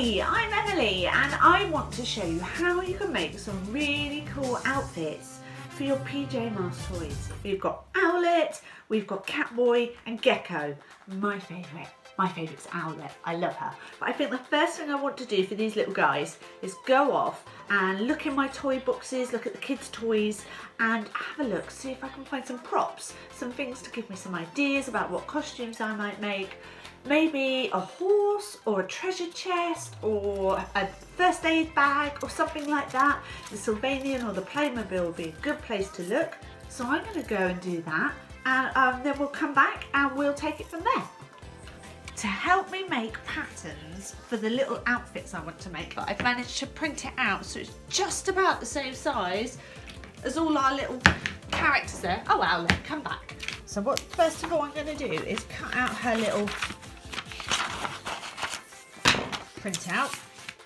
Hi, I'm Emily and I want to show you how you can make some really cool outfits for your PJ Masks toys. We've got Owlette, we've got Catboy and Gekko. My favourite's Owlette, I love her. But I think the first thing I want to do for these little guys is go off and look in my toy boxes, look at the kids' toys and have a look, see if I can find some props, some things to give me some ideas about what costumes I might make. Maybe a horse or a treasure chest or a first aid bag or something like that. The Sylvanian or the Playmobil would be a good place to look. So I'm going to go and do that and then we'll come back and we'll take it from there. To help me make patterns for the little outfits I want to make, I've managed to print it out so it's just about the same size as all our little characters there. Oh, Owlette, come back. So what first of all I'm going to do is cut out her little printout.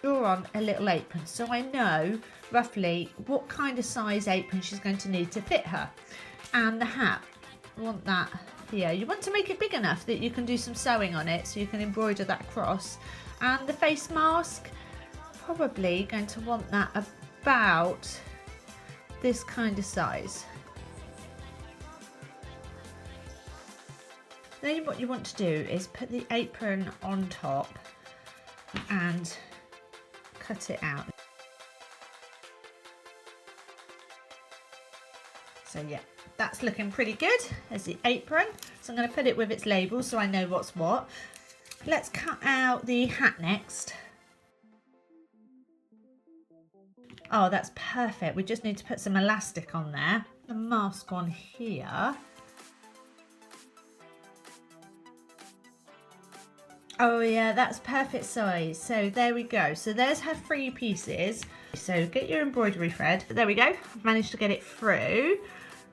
Draw on a little apron so I know roughly what kind of size apron she's going to need to fit her. And the hat, I want that here. You want to make it big enough that you can do some sewing on it so you can embroider that across. And the face mask, probably going to want that about this kind of size. Then what you want to do is put the apron on top and cut it out. So yeah, that's looking pretty good as the apron. So I'm going to put it with its label so I know what's what. Let's cut out the hat next. Oh, that's perfect. We just need to put some elastic on there. The mask on here. Oh yeah, that's perfect size. So there we go. So there's her 3 pieces. So get your embroidery thread. There we go. I've managed to get it through.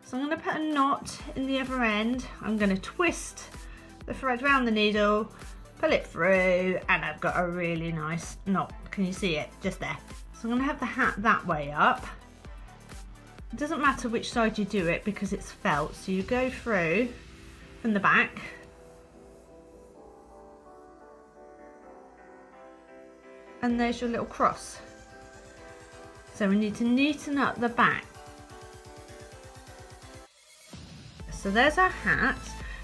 So I'm going to put a knot in the other end. I'm going to twist the thread around the needle, pull it through, and I've got a really nice knot. Can you see it? Just there. So I'm going to have the hat that way up. It doesn't matter which side you do it because it's felt. So you go through from the back. And there's your little cross. So we need to neaten up the back. So there's our hat.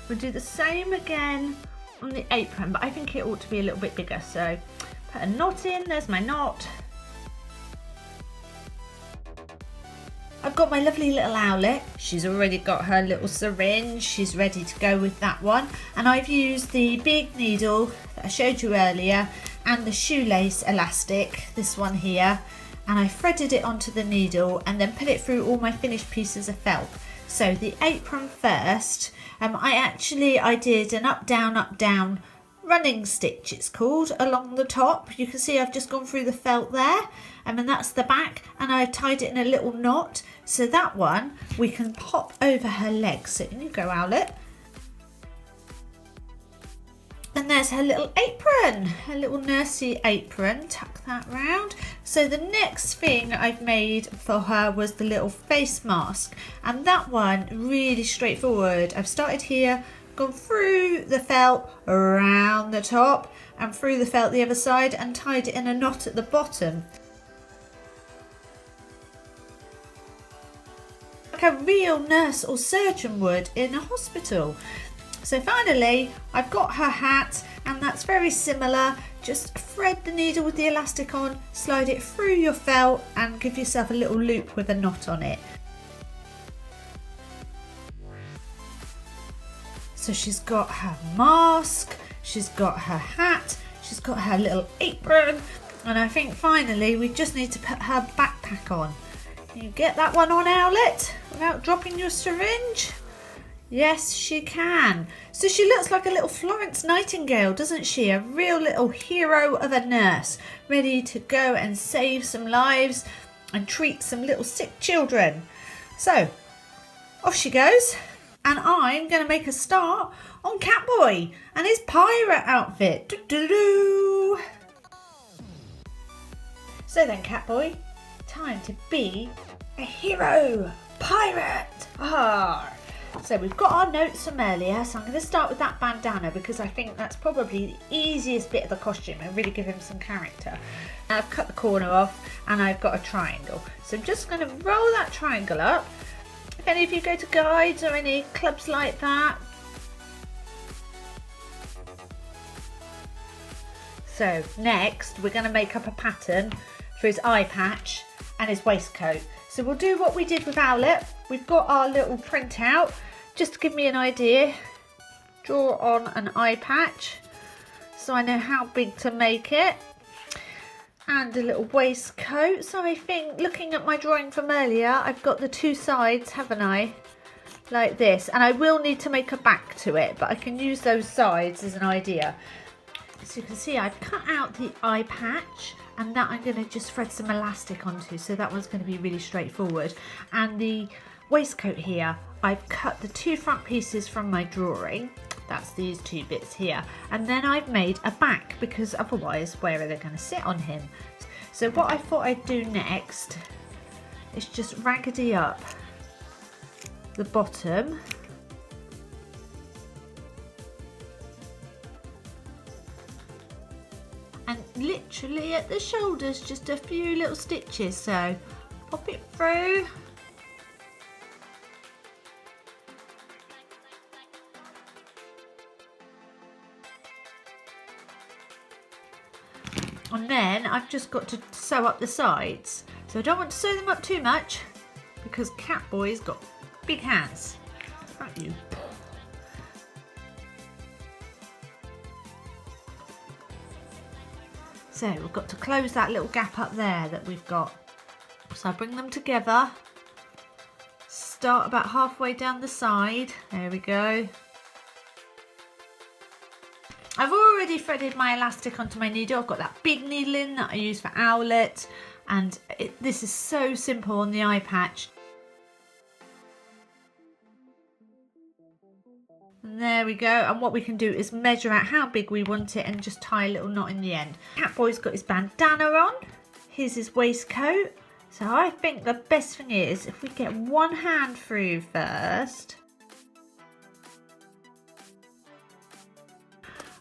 We'll do the same again on the apron, but I think it ought to be a little bit bigger. So put a knot in, there's my knot. I've got my lovely little Owlette. She's already got her little syringe. She's ready to go with that one. And I've used the big needle that I showed you earlier and the shoelace elastic, this one here. And I threaded it onto the needle and then put it through all my finished pieces of felt. So the apron first, I did an up, down running stitch it's called along the top. You can see I've just gone through the felt there and that's the back and I tied it in a little knot. So that one we can pop over her legs. So in you go, Owlette. And there's her little apron, her little nursey apron. Tuck that round. So the next thing I've made for her was the little face mask. And that one, really straightforward. I've started here, gone through the felt, around the top, and through the felt the other side, and tied it in a knot at the bottom. Like a real nurse or surgeon would in a hospital. So finally, I've got her hat and that's very similar. Just thread the needle with the elastic on, slide it through your felt and give yourself a little loop with a knot on it. So she's got her mask, she's got her hat, she's got her little apron, and I think finally we just need to put her backpack on. Can you get that one on, Owlette, without dropping your syringe? Yes, she can. So she looks like a little Florence Nightingale, doesn't she? A real little hero of a nurse, ready to go and save some lives and treat some little sick children. So, off she goes. And I'm going to make a start on Catboy and his pirate outfit. Doo-doo-doo. So then, Catboy, time to be a hero, pirate. So we've got our notes from earlier, so I'm going to start with that bandana because I think that's probably the easiest bit of the costume and really give him some character. Now I've cut the corner off and I've got a triangle. So I'm just going to roll that triangle up. If any of you go to guides or any clubs like that. So next we're going to make up a pattern for his eye patch and his waistcoat. So we'll do what we did with Owlette. We've got our little printout. Just to give me an idea, draw on an eye patch so I know how big to make it. And a little waistcoat. So I think, looking at my drawing from earlier, I've got the two sides, haven't I? Like this. And I will need to make a back to it, but I can use those sides as an idea. So you can see I've cut out the eye patch, and that I'm going to just thread some elastic onto, so that one's going to be really straightforward. And the waistcoat here, I've cut the two front pieces from my drawing. That's these two bits here. And then I've made a back, because otherwise where are they going to sit on him? So what I thought I'd do next is just raggedy up the bottom. And literally at the shoulders, just a few little stitches. So pop it through. And then I've just got to sew up the sides. So I don't want to sew them up too much because Catboy's got big hands, aren't you? So we've got to close that little gap up there that we've got. So I bring them together, start about halfway down the side. There we go. I've already threaded my elastic onto my needle. I've got that big needle in that I use for Owlette, and this is so simple on the eye patch. And there we go. And what we can do is measure out how big we want it and just tie a little knot in the end. Catboy's got his bandana on. Here's his waistcoat. So I think the best thing is if we get one hand through first.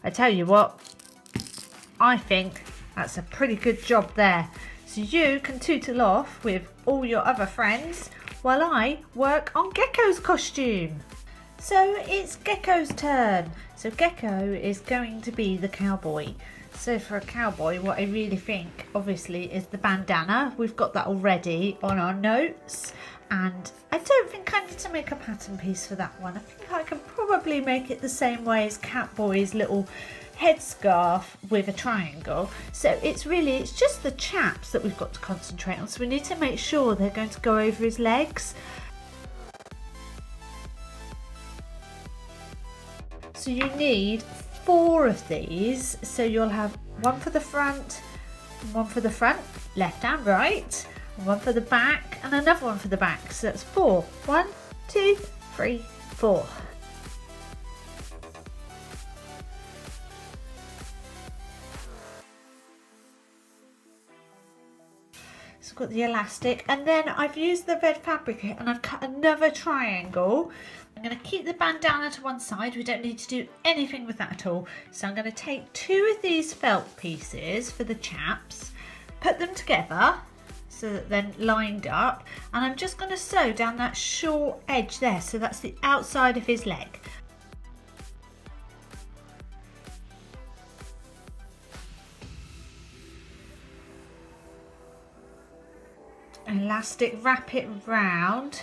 I tell you what, I think that's a pretty good job there. So you can tootle off with all your other friends while I work on Gekko's costume. So it's Gekko's turn. So Gekko is going to be the cowboy. So for a cowboy, what I really think, obviously, is the bandana. We've got that already on our notes. And I don't think I need to make a pattern piece for that one. I think I can probably make it the same way as Catboy's little headscarf with a triangle. So it's just the chaps that we've got to concentrate on. So we need to make sure they're going to go over his legs. So you need 4 of these. So you'll have one for the front, one for the front, left and right, one for the back, and another one for the back. So that's 4. 1, 2, 3, 4. So I've got the elastic, and then I've used the red fabric and I've cut another triangle. I'm going to keep the bandana to one side. We don't need to do anything with that at all. So I'm going to take 2 of these felt pieces for the chaps, put them together so that they're lined up, and I'm just going to sew down that short edge there. So that's the outside of his leg. Elastic, wrap it round.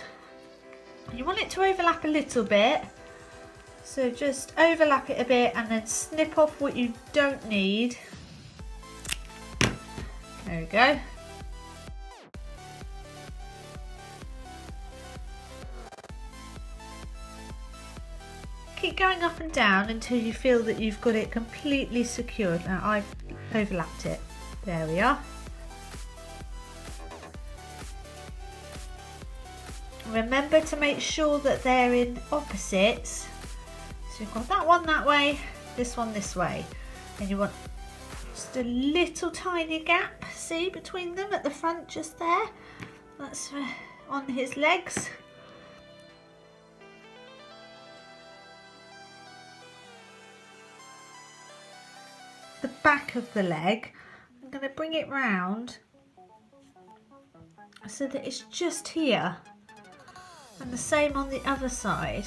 You want it to overlap a little bit, so just overlap it a bit and then snip off what you don't need. There we go. Keep going up and down until you feel that you've got it completely secured. Now I've overlapped it. There we are. Remember to make sure that they're in opposites. So you've got that one that way, this one this way. And you want just a little tiny gap, see, between them at the front just there. That's on his legs. back of the leg. I'm going to bring it round so that it's just here, and the same on the other side,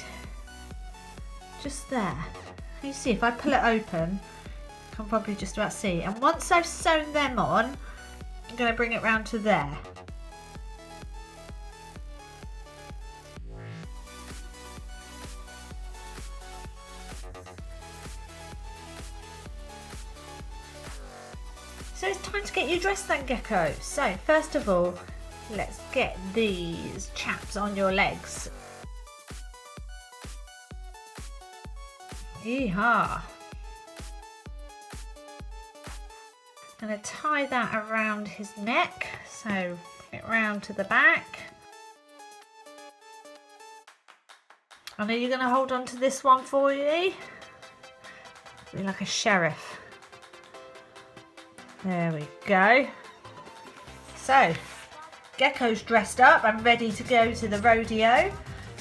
just there. You see, if I pull it open, you can probably just about see. And once I've sewn them on, I'm going to bring it round to there. So it's time to get you dressed then, Gekko. So first of all, let's get these chaps on your legs. Yeehaw. I'm going to tie that around his neck, so bring it round to the back. I know you're going to hold on to this one for you. Be like a sheriff. There we go. So, Gekko's dressed up and ready to go to the rodeo.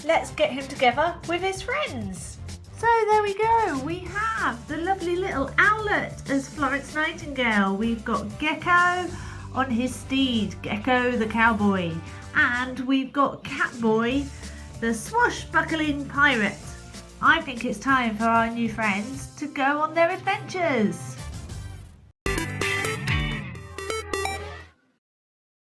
Let's get him together with his friends. So there we go. We have the lovely little Owlette as Florence Nightingale. We've got Gekko on his steed, Gekko the Cowboy. And we've got Catboy, the swashbuckling pirate. I think it's time for our new friends to go on their adventures.